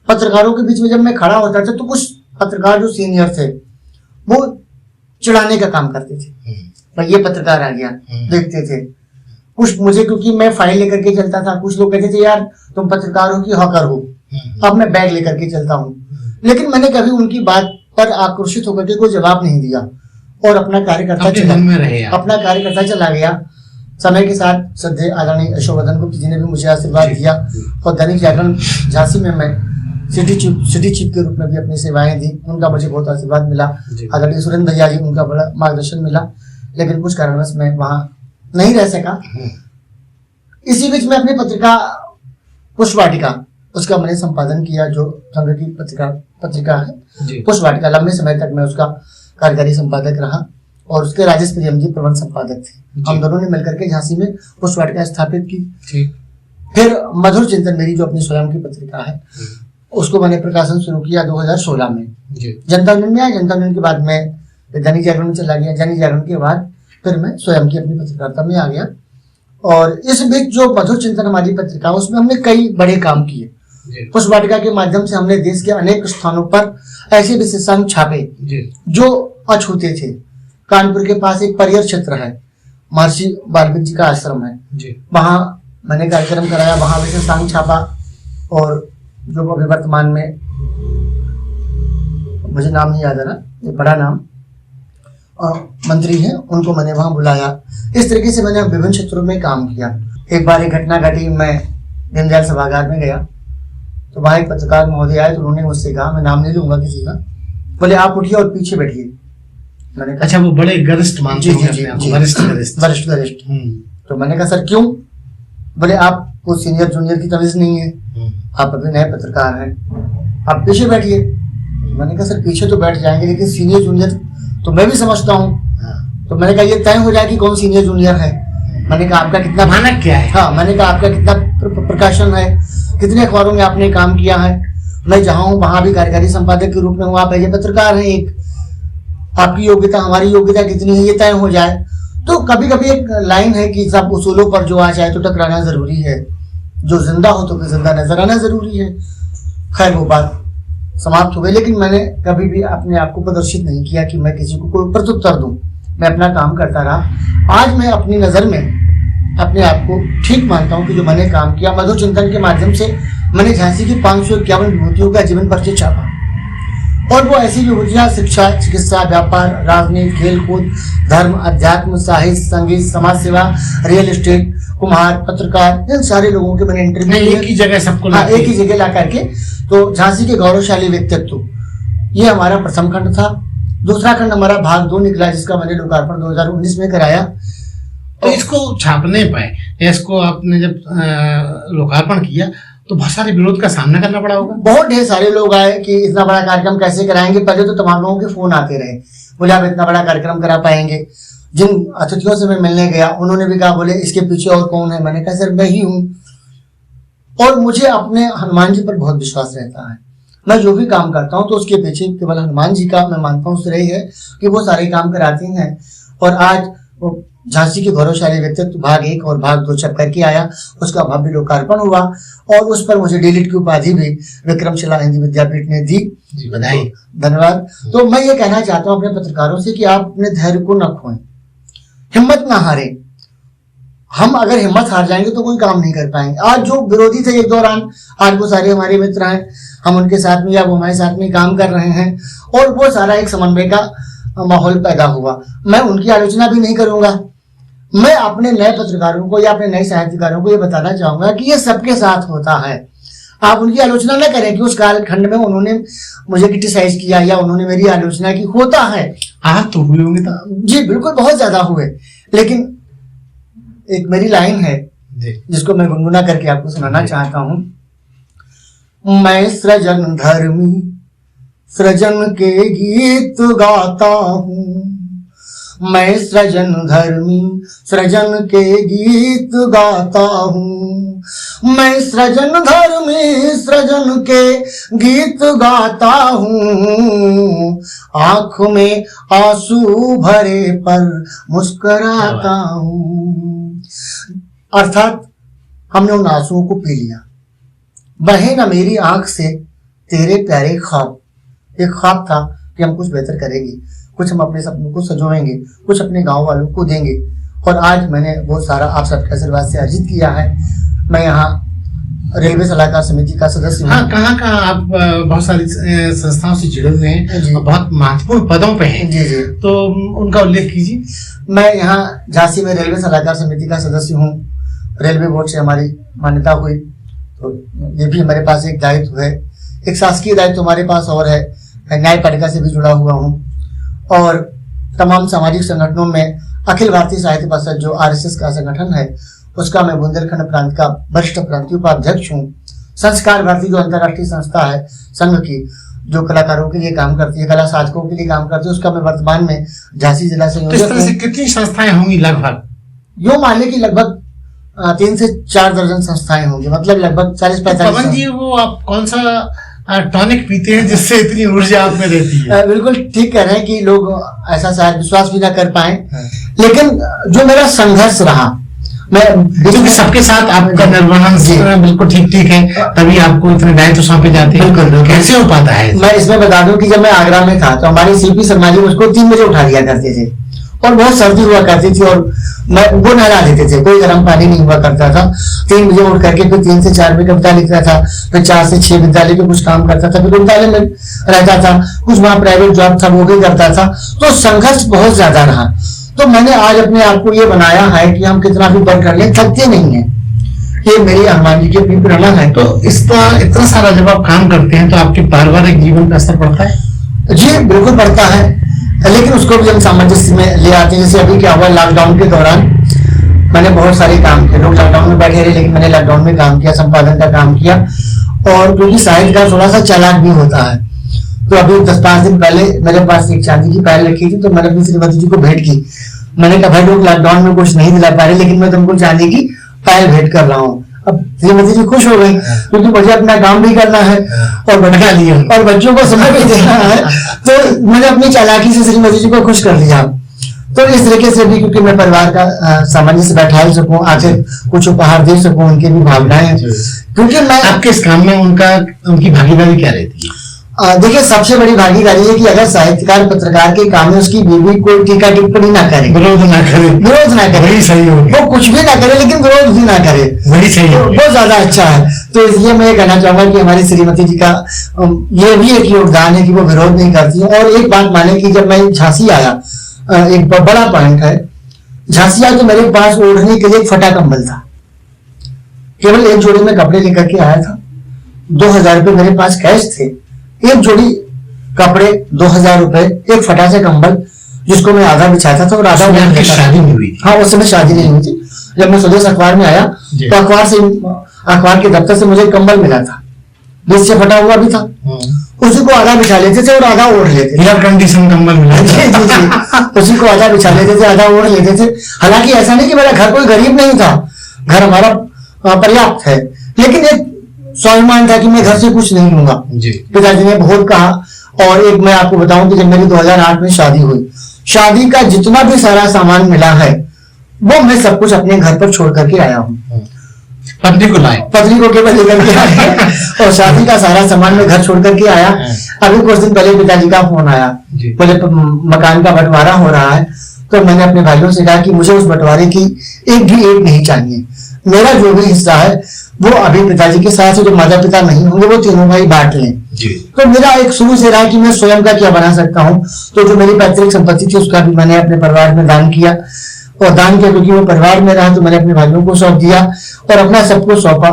पत्रकारों के बीच में जब मैं खड़ा होता था तो कुछ पत्रकार जो सीनियर थे वो चिढ़ाने का काम करते थे, भाई ये पत्रकार आ गया, देखते थे। कुछ मुझे, क्योंकि मैं फाइल लेकर के चलता था, कुछ लोग कहते थे यार तुम पत्रकार हो कि हॉकर हो। अब मैं बैग लेकर के चलता हूँ, लेकिन मैंने कभी उनकी बात पर आक्रोशित होकर के कोई जवाब नहीं दिया और अपना कार्य करता चला गया। समय के साथ श्रद्धेय आदरणीय अशोकवर्धन गुप्त जी ने भी मुझे आशीर्वाद दिया और दैनिक जागरण झांसी में मैं सिटी चीफ के रूप में भी अपनी सेवाएं दी। उनका मुझे बहुत आशीर्वाद मिला। आदरणीय सुरेंद्र भैया जी, उनका बड़ा मार्गदर्शन मिला, लेकिन कुछ कारणवश मैं वहां नहीं रह सका। इसी बीच में अपनी पत्रिका पुष्पवाटिका, उसका मैंने संपादन किया, जो संघ की पत्रिका है पुष्पवाटिका। लंबे समय तक मैं उसका कार्यकारी संपादक रहा और उसके राजेश प्रियम जी प्रबंध संपादक थे। हम दोनों ने मिलकर के झांसी में पुष्पवाटिका स्थापित की। फिर मधुर चिंतन मेरी जो अपनी स्वयं की पत्रिका है, उसको मैंने प्रकाशन शुरू किया 2016 में। जनता यूनियन में आया। जनता यूनियन के बाद मैं दैनिक जागरण में चला गया। दैनिक जागरण के बाद फिर मैं स्वयं की अपनी पत्रकारिता में आ गया। और इस बीच जो मधुर चिंतन हमारी पत्रिका, उसमें हमने कई बड़े काम किए। पुष्पवाटिका के माध्यम से हमने देश के अनेक स्थानों पर ऐसे विशेषांक छापे जो अछूते थे। कानपुर के पास एक परियर क्षेत्र है, महर्षि वाल्मीकि जी का आश्रम है, वहां मैंने कार्यक्रम कराया, वहां विशेषांक छापा। और जो अभी वर्तमान में मुझे नाम नहीं याद आ रहा, ये बड़ा नाम मंत्री हैं, उनको मैंने वहां बुलाया। इस तरीके से मैंने विभिन्न क्षेत्रों में काम किया। एक बार एक घटना घटी, मैं दीनदयाल सभागार में गया तो वहां एक पत्रकार महोदय आए तो उन्होंने मुझसे कहा, मैं नाम नहीं लूंगा किसी का, बोले आप उठिए और पीछे बैठिए। मैंने कहा अच्छा, वो बड़े गरिष्ठ मानते हैं, वरिष्ठ। तो मैंने कहा सर क्यों? बोले आपको सीनियर जूनियर की तमीज नहीं है, आप अभी नए पत्रकार हैं, आप पीछे बैठिए। मैंने कहा सर पीछे तो बैठ जाएंगे, लेकिन सीनियर जूनियर तो मैं भी समझता हूँ। तो मैंने कहा ये तय हो जाए कि कौन सीनियर जूनियर है। मैंने कहा आपका कितना मानक क्या है? हाँ, मैंने कहा आपका कितना प्रकाशन है, कितने अखबारों में आपने काम किया है। मैं जहाँ हूँ वहां भी कार्यकारी संपादक के रूप में हूँ, आप ऐसे पत्रकार हैं एक, आपकी योग्यता हमारी योग्यता कितनी है ये तय हो जाए। तो कभी कभी एक लाइन है कि सब उसूलों पर जो आ जाए तो टकराना जरूरी है, जो जिंदा हो तो फिर जिंदा नजर आना जरूरी है। खैर वो बात समाप्त हो गई, लेकिन मैंने कभी भी अपने आप को प्रदर्शित नहीं किया कि मैं किसी को कोई प्रत्युत्तर दूं। मैं अपना काम करता रहा। आज मैं अपनी नजर में अपने आप को ठीक मानता हूं कि जो मैंने काम किया, मधुर चिंतन के माध्यम से मैंने झांसी की 551 विभूतियों का जीवन परिचय छापा। और वो ऐसी विभूतियां शिक्षा, चिकित्सा, व्यापार, राजनीति, खेलकूद, धर्म, अध्यात्म, साहित्य, संगीत, समाज सेवा, रियल एस्टेट, कुम्हार, पत्रकार, इन सारे लोगों के मैंने इंटरव्यू एक ही जगह सबको एक ही जगह ला करके। तो झांसी के गौरवशाली व्यक्तित्व, ये हमारा प्रथम खंड था। दूसरा खंड हमारा भाग 2 निकला, जिसका मैंने लोकार्पण 2019 में कराया। तो इसको छापने पाए, इसको आपने जब लोकार्पण किया तो बहुत सारे विरोध का सामना करना पड़ा होगा। बहुत ढेर सारे लोग आए कि इतना बड़ा कार्यक्रम कैसे कराएंगे। पहले तो तमाम लोगों के फोन आते रहे, बोले आप इतना बड़ा कार्यक्रम करा पाएंगे। जिन अतिथियों से मैं मिलने गया उन्होंने भी कहा, बोले इसके पीछे और कौन है? मैंने कहा सर मैं ही हूँ। और मुझे अपने हनुमान जी पर बहुत विश्वास रहता है। मैं जो भी काम करता हूँ तो उसके पीछे केवल हनुमान जी का मैं मानता हूँ श्रेय है कि वो सारे काम कराती हैं। और आज वो झांसी के गौरवशाली व्यक्तित्व भाग 1 और भाग 2 छप करके आया, उसका भव्य लोकार्पण हुआ और उस पर मुझे डीलिट की उपाधि भी विक्रमशिला हिंदी विद्यापीठ ने दी। जी बधाई। धन्यवाद। तो मैं ये कहना चाहता हूँ अपने पत्रकारों से कि आप अपने धैर्य को न खोएं, हिम्मत ना हारें। हम अगर हिम्मत हार जाएंगे तो कोई काम नहीं कर पाएंगे। आज जो विरोधी थे एक दौरान, आज वो सारे हमारे मित्र हैं, हम उनके साथ में या वो हमारे साथ में काम कर रहे हैं और वो सारा एक समन्वय का माहौल पैदा हुआ। मैं उनकी आलोचना भी नहीं करूंगा। मैं अपने नए पत्रकारों को या अपने नए साहित्यकारों को ये बताना चाहूंगा कि ये सबके साथ होता है। आप उनकी आलोचना न करें कि उस कालखंड में उन्होंने मुझे क्रिटिसाइज किया या उन्होंने मेरी आलोचना की। होता है, आप तो हुए होंगे तो। जी बिल्कुल, बहुत ज्यादा हुए। लेकिन एक मेरी लाइन है जिसको मैं गुनगुना करके आपको सुनाना चाहता हूं। मैं सृजन धर्मी सृजन के गीत गाता हूँ, मैं सृजन धर्मी सृजन के गीत गाता हूँ, मैं सृजन धर्मी सृजन के गीत गाता हूँ, आँख में आंसू भरे पर मुस्कुराता हूँ। अर्थात हमने उन आंसुओं को पी लिया। बहे न मेरी आंख से तेरे प्यारे ख्वाब। एक ख्वाब था कि हम कुछ बेहतर करेंगे, कुछ हम अपने सपनों को सजोएंगे, कुछ अपने गांव वालों को देंगे। और आज मैंने वो सारा आप सबके आशीर्वाद से अर्जित किया है। मैं यहाँ रेलवे सलाहकार समिति का सदस्य हूँ। हाँ, कहाँ आप बहुत सारी संस्थाओं से जुड़े हुए हैं और बहुत महत्वपूर्ण पदों पे हैं। जी जी, तो उनका उल्लेख कीजिए। मैं यहाँ झांसी में रेलवे सलाहकार समिति का सदस्य हूँ। रेलवे बोर्ड से हमारी मान्यता हुई, तो ये भी हमारे पास एक दायित्व है। एक शासकीय दायित्व हमारे पास और है। मैं न्यायपालिका से भी जुड़ा हुआ हूँ और तमाम सामाजिक संगठनों में अखिल भारतीय साहित्य परिषद जो RSS का संगठन है उसका मैं बुंदेलखंड प्रांत का वरिष्ठ प्रांतीय उपाध्यक्ष हूँ। संस्कार भारती जो अंतर्राष्ट्रीय संस्था है संघ की, जो कलाकारों के लिए काम करती है, कला साधकों के लिए काम करती है, उसका मैं वर्तमान में झांसी जिला संयोजक हूँ। कितनी संस्थाएं होंगी लगभग? यो मान लें कि लगभग 3 से 4 दर्जन संस्थाएं होंगी, मतलब लगभग 40-45। पवन जी, वो आप कौन सा टॉनिक पीते हैं जिससे इतनी ऊर्जा आप में रहती है? बिल्कुल ठीक कह रहे हैं कि लोग ऐसा शायद विश्वास भी ना कर पाए। लेकिन जो मेरा संघर्ष रहा, मैं सबके साथ आपका निर्वहन बिल्कुल ठीक है, तभी आपको इतने दायित्व सौंपे जाते हैं। कैसे हो पाता है? मैं इसमें बता दूं कि जब मैं आगरा में था तो हमारे CP शर्मा जी मुझको 3 बजे उठा दिया करते थे और बहुत सर्दी हुआ करती थी और वो नहला देते थे, कोई गर्म पानी नहीं हुआ करता था। 3 बजे उठ करके फिर 3 से 4 में कविता लिखता था, फिर 4 से 6 विद्यालय में कुछ काम करता था, फिर विद्यालय में रहता था, कुछ वहाँ प्राइवेट जॉब था वो भी करता था। तो संघर्ष बहुत ज्यादा रहा। तो मैंने आज अपने आप को ये बनाया है कि हम कितना भी वर्क कर लें थकते नहीं है। ये मेरी हनुमान जी की अपनी प्रेरणा है। तो इतना सारा जब आप काम करते हैं तो आपके पारिवारिक जीवन का असर पड़ता है? जी बिल्कुल पड़ता है, लेकिन उसको भी हम सामंजस्य में ले आते हैं। जैसे अभी क्या हुआ, लॉकडाउन के दौरान मैंने बहुत सारे काम किए। लोग लॉकडाउन में बैठे रहे लेकिन मैंने लॉकडाउन में काम किया, संपादन का काम किया। और क्योंकि साहित्यकार थोड़ा सा चालाक भी होता है, तो अभी 10-5 दिन पहले मेरे पास एक चांदी की पायल रखी थी, तो मैंने अपनी श्रीमती जी को भेंट की। मैंने कहा भाई लोग लॉकडाउन में कुछ नहीं दिला पा रहे लेकिन मैं तुमको चांदी की पायल भेंट कर रहा हूँ। अब श्रीमती जी खुश हो गई क्योंकि मुझे अपना काम भी करना है और बढ़ा लिया और बच्चों को समय भी देना है। तो मैंने अपनी चालाकी से श्रीमती जी को खुश कर दिया। तो इस तरीके से भी क्योंकि मैं परिवार का सामंजस्य बैठा सकूं, आखिर कुछ उपहार दे सकूं, उनकी भी भावनाएं, क्योंकि मैं आपके इस काम में उनकी भागीदारी क्या रहती है? देखिए, सबसे बड़ी भागीदारी है कि अगर साहित्यकार पत्रकार के काम में उसकी बीवी कोई टीका टिप्पणी ना करे, विरोध ना करे, वही सही हो। वो कुछ भी ना करे लेकिन विरोध भी ना करे, वही सही हो, बहुत ज्यादा अच्छा है। तो इसलिए मैं ये कहना चाहूंगा कि हमारी श्रीमती जी का ये भी एक योगदान है कि वो विरोध नहीं करती है। और एक बात माने कि जब मैं झांसी आया, एक बड़ा पॉइंट है, झांसी आया तो मेरे पास ओढ़ने के लिए एक फटा कंबल था। केवल एक जोड़ी में कपड़े लेकर के आया था। 2000 रुपये मेरे पास कैश थे। एक जोड़ी कपड़े, 2000 रुपए, एक फटा से कंबल जिसको मैं आधा बिछाता था और आधा शादी नहीं हुई। हाँ, उस समय शादी नहीं हुई थी। जब मैं स्वदेश अखबार में आया तो अखबार के दफ्तर से मुझे कंबल मिला था। बीच से फटा हुआ भी था, उसी को आधा बिछा लेते थे और आधा ओढ़ लेते थे। एयर कंडीशन कंबल मिला। जी जी जी, उसी को आधा बिछा लेते थे, आधा ओढ़ लेते थे। हालांकि ऐसा नहीं कि मेरा घर कोई गरीब नहीं था, घर हमारा पर्याप्त है, लेकिन एक स्वाभिमान था कि मैं घर से कुछ नहीं लूंगा। पिताजी ने बहुत कहा। और एक मैं आपको बताऊं कि जब मेरी 2008 में शादी हुई, शादी का जितना भी सारा सामान मिला है वो मैं सब कुछ अपने घर पर छोड़ करके आया हूँ। पत्नी को लाए, पत्नी को केवल लेकर के आया और शादी का सारा सामान मैं घर छोड़ करके आया। अभी कुछ दिन पहले पिताजी का फोन आया, बोले मकान का बंटवारा हो रहा है। तो मैंने अपने भाइयों से कहा कि मुझे उस बंटवारे की एक भी एक नहीं चाहिए, मेरा जो भी हिस्सा है वो अभी पिताजी के साथ, जो माता पिता नहीं होंगे वो तीनों भाई बांट लें। तो मेरा एक शुरू से रहा कि मैं स्वयं का क्या बना सकता हूँ। तो जो मेरी पैतृक संपत्ति थी उसका भी मैंने अपने परिवार में दान किया, और दान किया क्योंकि वो परिवार में रहा तो मैंने अपने भाइयों को सौंप दिया और अपना सबको सौंपा।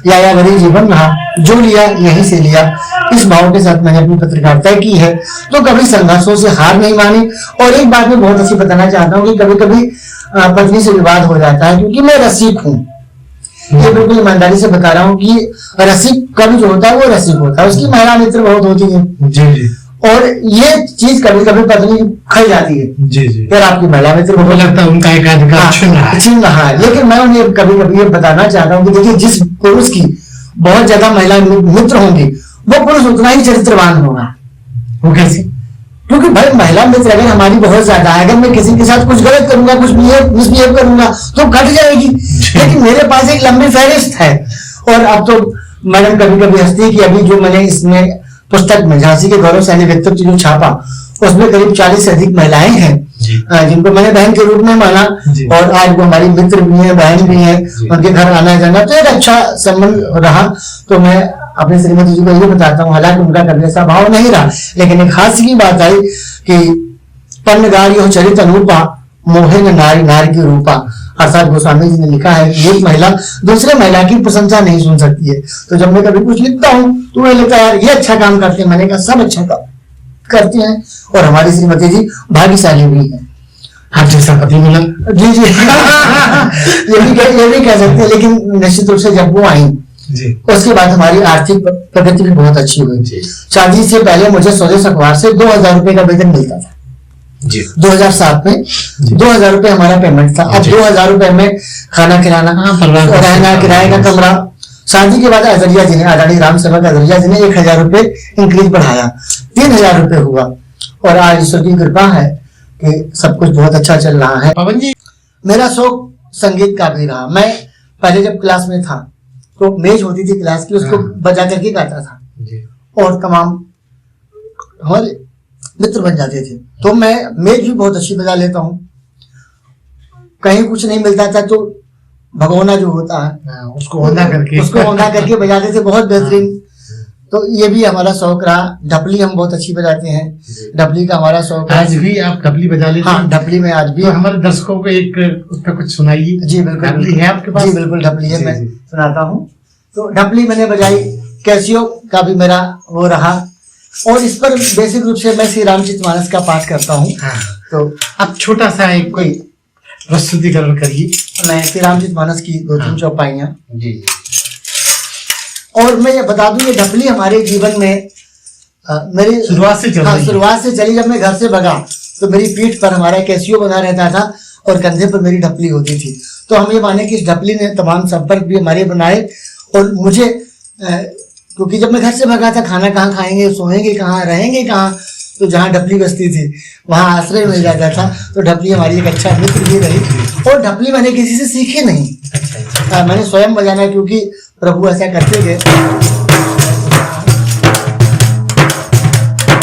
या गरीब जीवन रहा, जो लिया यहीं से लिया, इस भाव के साथ मैंने अपनी पत्रकारिता की है। तो कभी संघर्षों से हार नहीं मानी। और एक बात मैं बहुत अच्छी बताना चाहता हूँ कि कभी कभी पत्नी से विवाद हो जाता है, क्योंकि मैं रसिक हूँ, ये बिल्कुल ईमानदारी से बता रहा हूँ कि रसिक कवि जो होता है वो रसिक होता है, उसकी महिला मित्र बहुत होती है। जी। और ये चीज कभी कभी पत्नी खाई जाती है। जी। फिर आपकी महिला मित्र को लगता है उनका एक अधिकार छीन रहा है। लेकिन मैं उन्हें कभी कभी ये बताना चाहता हूँ कि देखिए, जिस पुरुष की बहुत ज्यादा महिला मित्र होंगी वो पुरुष उतना ही चरित्रवान होगा। वो कैसे? क्योंकि भाई महिला मित्र अगर हमारी बहुत ज्यादा है, अगर मैं किसी के साथ कुछ गलत करूंगा, कुछ मिसबिहेव करूंगा तो कट जाएगी। लेकिन मेरे पास एक लंबी फहरिस्त है। और अब तो मैडम कभी कभी हंसती है कि अभी जो मैंने इसमें पुस्तक में झांसी के गौरवशाली व्यक्तित्व जो छापा, उसमें करीब 40 से अधिक महिलाएं हैं जिनको मैंने बहन के रूप में माना। और आज वो हमारी मित्र भी हैं, बहन भी हैं, उनके घर आना जाना तो एक अच्छा संबंध रहा। तो मैं अपने श्रीमती जी को ये बताता हूँ, हालांकि उनका कभी ऐसा भाव नहीं रहा, लेकिन एक हास्य की बात आई कि पन्नगारी चरित अनूपा मोहे न नारी नारी की रूपा। अर्थात गोस्वामी जी ने लिखा है कि एक महिला दूसरे महिला की प्रशंसा नहीं सुन सकती है। तो जब मैं कभी कुछ लिखता हूँ तो मुझे लगता है यार ये अच्छा काम करते हैं, मैंने कहा सब अच्छा काम करते हैं। और हमारी श्रीमती जी भाग्यशाली भी है, हर जैसा पति मिला। जी जी ये भी कह सकते हैं। लेकिन निश्चित रूप से जब वो आई उसके बाद हमारी आर्थिक प्रगति भी बहुत अच्छी हुई। शादी से पहले मुझे स्वदेश अखबार से 2000 रुपए का वेतन मिलता था। 2007 में 2000 रुपए हमारा पेमेंट था। अब 2000 रुपए में खाना खिलाना, रहना, किराए का कमरा। शादी के बाद अजरिया जी ने, आदरणीय राम सेवक अजरिया जी ने 1000 रुपए इंक्रीज बढ़ाया, 3000 रुपए हुआ। और आज ईश्वर की कृपा है कि सब कुछ बहुत अच्छा चल रहा है। पवन जी, मेरा शौक संगीत का भी रहा। मैं पहले जब क्लास में था तो मेज होती थी क्लास की, उसको बजा करके गाता था और तमाम हमारे मित्र बन जाते थे। तो मैं मेज भी बहुत अच्छी बजा लेता हूँ। कहीं कुछ नहीं मिलता था तो भगोना जो होता है उसको औंधा करके बजाते थे, बहुत बेहतरीन। तो ये भी हमारा शौक रहा। ढपली हम बहुत अच्छी बजाते हैं, ढपली का हमारा शौक। आज भी आप ढपली बजा लेते हैं? हाँ, ढपली में आज भी। तो हमारे दर्शकों को एक उसका कुछ सुनाइए। जी बिल्कुल। ढपली है आपके पास? जी बिल्कुल ढपली है, मैं सुनाता हूँ। तो ढपली मैंने बजाई, कैसियो का भी मेरा वो रहा। और इस पर बेसिक रूप से मैं श्री रामचरितमानस का पाठ करता हूँ। तो अब छोटा सा एक कोई प्रस्तुतिकरण करिए। मैं श्री रामचरितमानस की 2-3 चौपाइयां। जी। और मैं ये बता दूं, ये ढपली हमारे जीवन में मेरी शुरुआत से चली। जब मैं घर से भगा तो मेरी पीठ पर हमारा कैसियो बना रहता था और कंधे पर मेरी ढपली होती थी। तो हम ये माने कि इस ढपली ने तमाम संपर्क भी हमारे बनाए। और मुझे क्योंकि जब मैं घर से भगा था, खाना कहाँ खाएंगे, सोएंगे कहाँ, रहेंगे कहाँ, तो जहाँ ढपली बसती थी वहाँ आश्रय मिल जाता था। तो ढपली हमारी एक अच्छा मित्र भी रही। और ढपली मैंने किसी से सीखी नहीं, मैंने स्वयं बजाना, क्योंकि प्रभु ऐसा करते गए।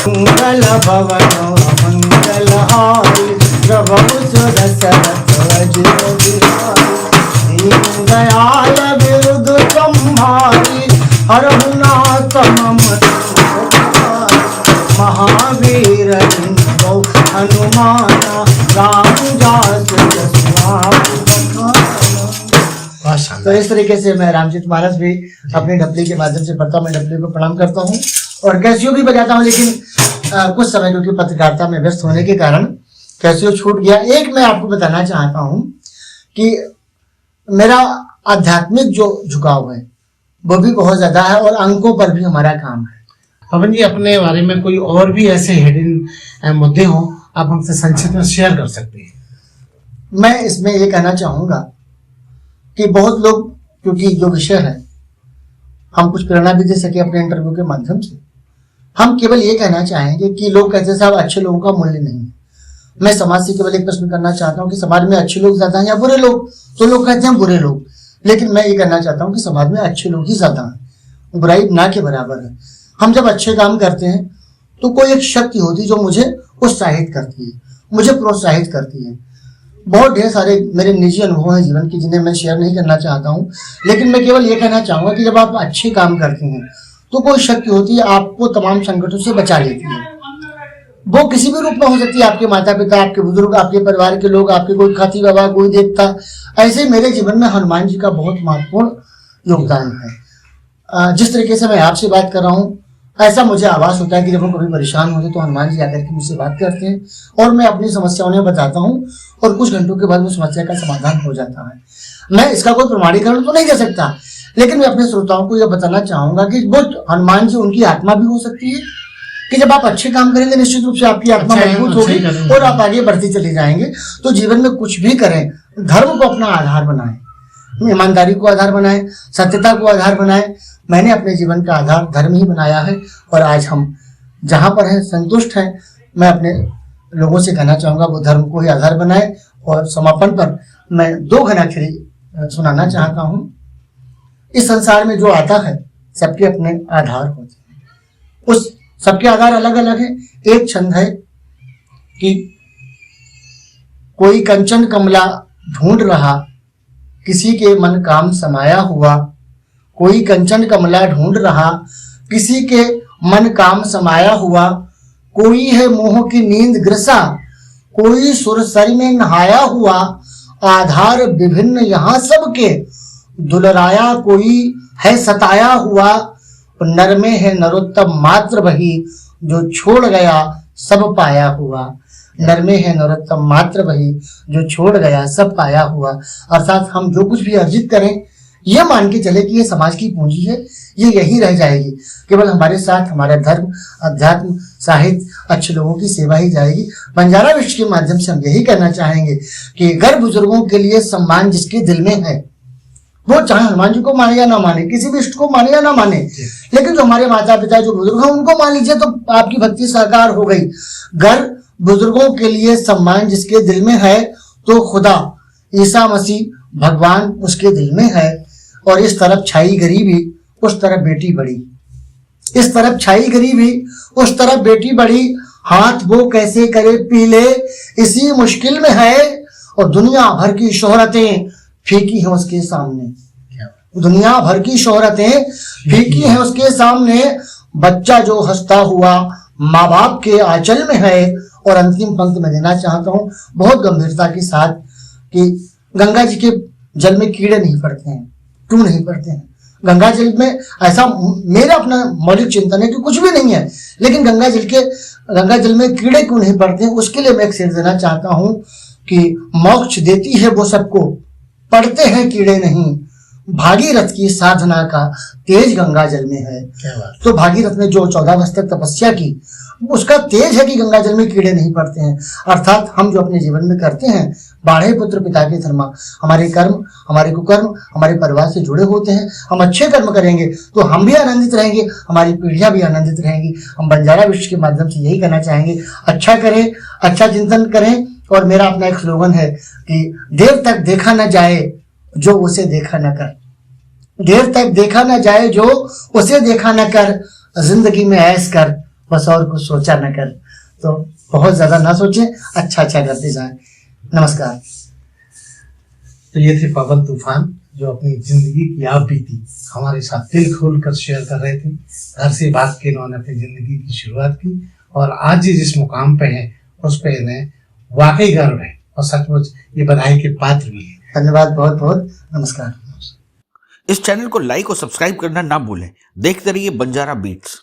मंगल भवन मंगल हारी प्रभु सुरसरथ अजर बिहारी दीन दयाल विरुद्ध संभारी हरहुनाथ मम महावीर हिंदो हनुमान राम जास तो इस तरीके से मैं रामचरितमानस भी अपनी ढपली के माध्यम से पढ़ता हूँ। मैं ढपली को प्रणाम करता हूँ और कैसियो भी बजाता हूँ, लेकिन कुछ समय क्योंकि पत्रकारिता में व्यस्त होने के कारण कैसियो छूट गया। एक मैं आपको बताना चाहता हूँ कि मेरा आध्यात्मिक जो झुकाव है वो भी बहुत ज्यादा है और अंकों पर भी हमारा काम है। पवन जी, अपने बारे में कोई और भी ऐसे हिडन मुद्दे हो आप हमसे संक्षिप्त में शेयर कर सकते हैं? मैं इसमें ये कहना चाहूंगा कि बहुत लोग, क्योंकि जो विषय है हम कुछ प्रेरणा भी दे सके अपने इंटरव्यू के माध्यम से, हम केवल ये कहना चाहेंगे कि लोग कहते हैं साहब अच्छे लोगों का मूल्य नहीं है। मैं समाज से केवल एक प्रश्न करना चाहता हूँ कि समाज में अच्छे लोग ज्यादा हैं या बुरे लोग? तो लोग कहते हैं बुरे लोग, लेकिन मैं ये कहना चाहता हूँ कि समाज में अच्छे लोग ही ज्यादा हैं, बुराई ना के बराबर है। हम जब अच्छे काम करते हैं तो कोई एक शक्ति होती है जो मुझे उत्साहित करती है, मुझे प्रोत्साहित करती है। बहुत ढेर सारे मेरे निजी अनुभव हैं जीवन के जिन्हें मैं शेयर नहीं करना चाहता हूँ, लेकिन मैं केवल ये कहना चाहूंगा कि जब आप अच्छे काम करते हैं तो कोई शक्ति होती है आपको तमाम संकटों से बचा लेती है। वो किसी भी रूप में हो सकती है, आपके माता पिता, आपके बुजुर्ग, आपके परिवार के लोग, आपके कोई खाती बाबा, कोई देवता। ऐसे मेरे जीवन में हनुमान जी का बहुत महत्वपूर्ण योगदान है। जिस तरीके से मैं आपसे बात कर रहा हूँ, ऐसा मुझे आभास होता है कि जब हम कभी परेशान होते तो हनुमान जी आकर के मुझसे बात करते हैं और मैं अपनी समस्या उन्हें बताता हूँ और कुछ घंटों के बाद वो समस्या का समाधान हो जाता है। मैं इसका कोई प्रमाणीकरण तो नहीं दे सकता, लेकिन मैं अपने श्रोताओं को यह बताना चाहूंगा कि वो हनुमान जी उनकी आत्मा भी हो सकती है कि जब आप अच्छे काम करेंगे निश्चित रूप से आपकी आत्मा मजबूत होगी और आप आगे बढ़ते चले जाएंगे। तो जीवन में कुछ भी करें, धर्म को अपना आधार बनाएं, ईमानदारी को आधार बनाएं, सत्यता को आधार बनाएं। मैंने अपने जीवन का आधार धर्म ही बनाया है और आज हम जहां पर हैं संतुष्ट हैं। मैं अपने लोगों से कहना चाहूंगा वो धर्म को ही आधार बनाए। और समापन पर मैं 2 घनाक्षरी सुनाना चाहता हूं। इस संसार में जो आता है सबके अपने आधार होते हैं, उस सबके आधार अलग अलग है। एक छंद है कि कोई कंचन कमला ढूंढ रहा, किसी के मन काम समाया हुआ। कोई कंचन कमला ढूंढ रहा, किसी के मन काम समाया हुआ। कोई है मोह की नींद ग्रसा, कोई सुरसरी में नहाया हुआ। आधार विभिन्न यहाँ सबके, दुलराया कोई है सताया हुआ। नर में है नरोत्तम मात्र वही, जो छोड़ गया सब पाया हुआ। नर में है नरोत्तम मात्र वही, जो छोड़ गया सब पाया हुआ। अर्थात हम जो कुछ भी अर्जित करें ये मान के चले कि ये समाज की पूंजी है, ये यही रह जाएगी। केवल हमारे साथ हमारा धर्म, अध्यात्म, साहित्य, अच्छे लोगों की सेवा ही जाएगी। बंजारा विश्व के माध्यम से हम यही कहना चाहेंगे कि अगर बुजुर्गों के लिए सम्मान जिसके दिल में है, वो चाहे हनुमान जी को माने या ना माने, किसी भी इष्ट को माने या ना माने, लेकिन जो हमारे माता पिता जो बुजुर्ग हैं उनको मान लीजिए तो आपकी भक्ति साकार हो गई। अगर बुजुर्गों के लिए सम्मान जिसके दिल में है तो खुदा ईसा मसीह भगवान उसके दिल में है। और इस तरफ छाई गरीबी, उस तरफ बेटी बड़ी। इस तरफ छाई गरीबी, उस तरफ बेटी बड़ी। हाथ वो कैसे करे पीले, इसी मुश्किल में है। और दुनिया भर की शोहरतें फीकी हैं उसके सामने। दुनिया भर की शोहरतें फीकी हैं उसके सामने। बच्चा जो हंसता हुआ माँ बाप के आंचल में है। और अंतिम पंक्ति में देना चाहता हूँ बहुत गंभीरता के साथ कि गंगा जी के जल में कीड़े नहीं पड़ते हैं। क्यों नहीं पड़ते हैं? गंगा जल में ऐसा मेरा अपना मौलिक चिंतन है कि कुछ भी नहीं है, लेकिन गंगा जल में कीड़े क्यों नहीं पड़ते हैं? उसके लिए मैं एक शेर देना चाहता हूँ कि मोक्ष देती है वो सबको, पड़ते हैं कीड़े नहीं। भागीरथ की साधना का तेज गंगा जल में है। तो भागीरथ ने जो 14 वर्ष तक तपस्या की, उसका तेज है कि गंगा जल में कीड़े नहीं पड़ते हैं। अर्थात हम जो अपने जीवन में करते हैं, बाढ़े पुत्र पिता के धर्मा, हमारे कर्म, हमारे कुकर्म हमारे परिवार से जुड़े होते हैं। हम अच्छे कर्म करेंगे तो हम भी आनंदित रहेंगे, हमारी पीढ़ियां भी आनंदित रहेंगी। हम बंजारा विश्व के माध्यम से यही कहना चाहेंगे, अच्छा करें, अच्छा चिंतन करें। और मेरा अपना एक स्लोगन है कि देर तक देखा न जाए जो उसे देखा न कर, देर तक देखा न जाए जो उसे देखा न कर, जिंदगी में ऐश कर, बस और कुछ सोचा न कर। तो बहुत ज्यादा ना सोचें, अच्छा अच्छा करते जाएं। नमस्कार। तो ये थे पवन तूफान जो अपनी जिंदगी की आप बीती हमारे साथ दिल खोल कर शेयर कर रहे थे। घर से भाग के इन्होंने अपनी जिंदगी की शुरुआत की और आज ये जिस मुकाम पे है उस पे इन्हें वाकई गर्व है और सचमुच ये बधाई के पात्र भी है। धन्यवाद, बहुत बहुत नमस्कार। इस चैनल को लाइक और सब्सक्राइब करना ना भूलें। देखते रहिए बंजारा बीट्स।